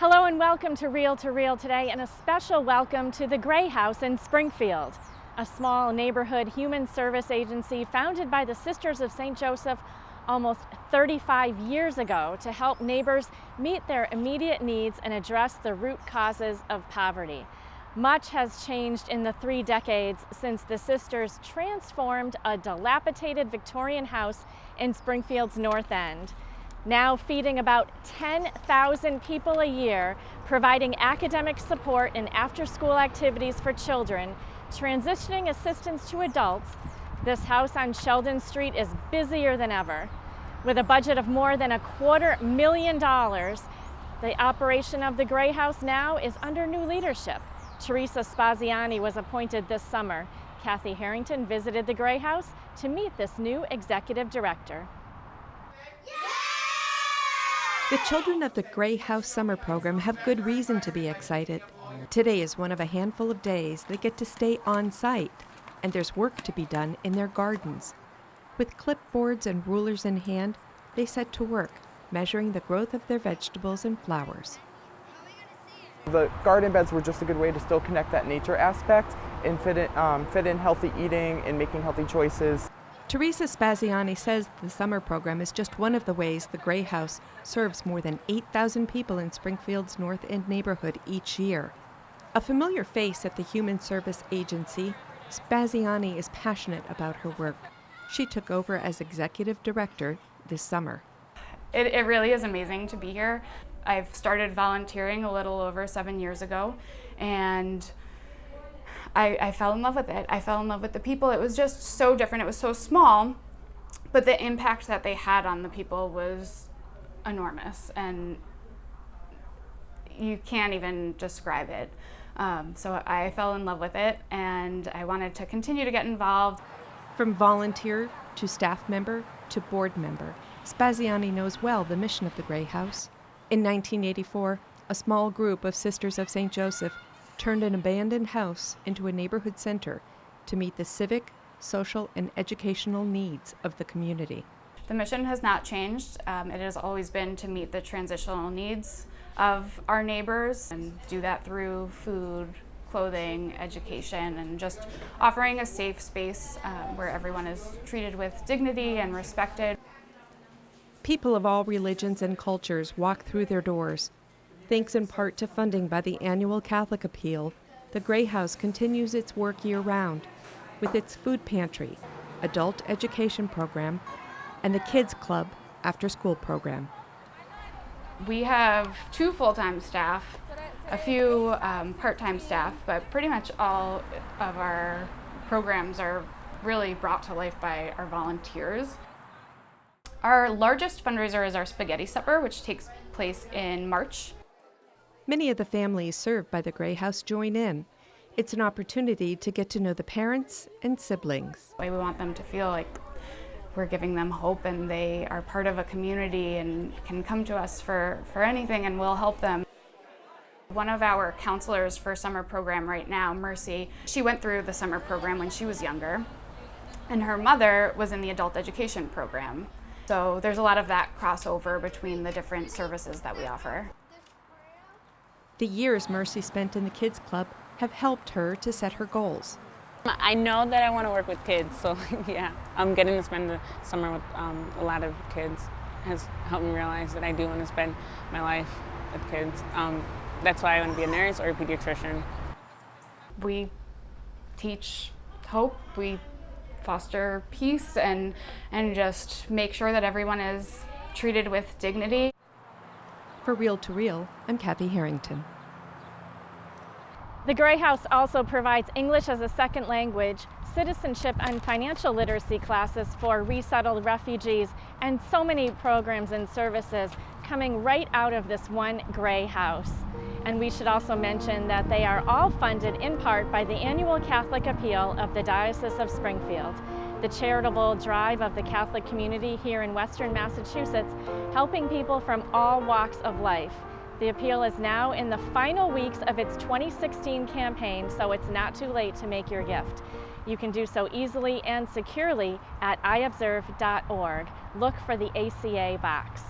Hello and welcome to Real today, and a special welcome to the Gray House in Springfield, a small neighborhood human service agency founded by the Sisters of St. Joseph almost 35 years ago to help neighbors meet their immediate needs and address the root causes of poverty. Much has changed in the 3 decades since the Sisters transformed a dilapidated Victorian house in Springfield's North End. Now feeding about 10,000 people a year, providing academic support and after-school activities for children, transitioning assistance to adults, this house on Sheldon Street is busier than ever. With a budget of more than $250,000, the operation of the Gray House now is under new leadership. TERESA SPAZIANI was appointed this summer. Kathy Harrington visited the Gray House to meet this new executive director. The children of the Gray House Summer Program have good reason to be excited. Today is one of a handful of days they get to stay on site, and there's work to be done in their gardens. With clipboards and rulers in hand, they set to work, measuring the growth of their vegetables and flowers. The garden beds were just a good way to still connect that nature aspect and fit in healthy eating and making healthy choices. TERESA SPAZIANI says the summer program is just one of the ways the Gray House serves more than 8,000 people in Springfield's North End neighborhood each year. A familiar face at the Human Service Agency, SPAZIANI is passionate about her work. She took over as executive director this summer. It really is amazing to be here. I've started volunteering a little over 7 years ago, and I fell in love with it. I fell in love with the people. It was just so different. It was so small, but the impact that they had on the people was enormous, and you can't even describe it. So I fell in love with it, and I wanted to continue to get involved. From volunteer to staff member to board member, SPAZIANI knows well the mission of the Gray House. In 1984, a small group of Sisters of St. Joseph turned an abandoned house into a neighborhood center to meet the civic, social, and educational needs of the community. The mission has not changed. It has always been to meet the transitional needs of our neighbors and do that through food, clothing, education, and just offering a safe space where everyone is treated with dignity and respected. People of all religions and cultures walk through their doors. Thanks in part to funding by the annual Catholic Appeal, the Gray House continues its work year-round with its food pantry, adult education program, and the Kids Club after-school program. We have 2 full-time staff, a few part-time staff, but pretty much all of our programs are really brought to life by our volunteers. Our largest fundraiser is our spaghetti supper, which takes place in March. Many of the families served by the Gray House join in. It's an opportunity to get to know the parents and siblings. We want them to feel like we're giving them hope and they are part of a community and can come to us for anything, and we'll help them. One of our counselors for summer program right now, Mercy, she went through the summer program when she was younger, and her mother was in the adult education program. So there's a lot of that crossover between the different services that we offer. The years Mercy spent in the Kids Club have helped her to set her goals. I know that I want to work with kids, so yeah, getting to spend the summer with a lot of kids has helped me realize that I do want to spend my life with kids. That's why I want to be a nurse or a pediatrician. We teach hope, we foster peace, and just make sure that everyone is treated with dignity. For Real to Real, I'm Kathy Harrington. The Gray House also provides English as a second language, citizenship and financial literacy classes for resettled refugees, and so many programs and services coming right out of this one Gray House. And we should also mention that they are all funded in part by the annual Catholic Appeal of the Diocese of Springfield, the charitable drive of the Catholic community here in Western Massachusetts, helping people from all walks of life. The appeal is now in the final weeks of its 2016 campaign, so it's not too late to make your gift. You can do so easily and securely at iobserve.org. Look for the ACA box.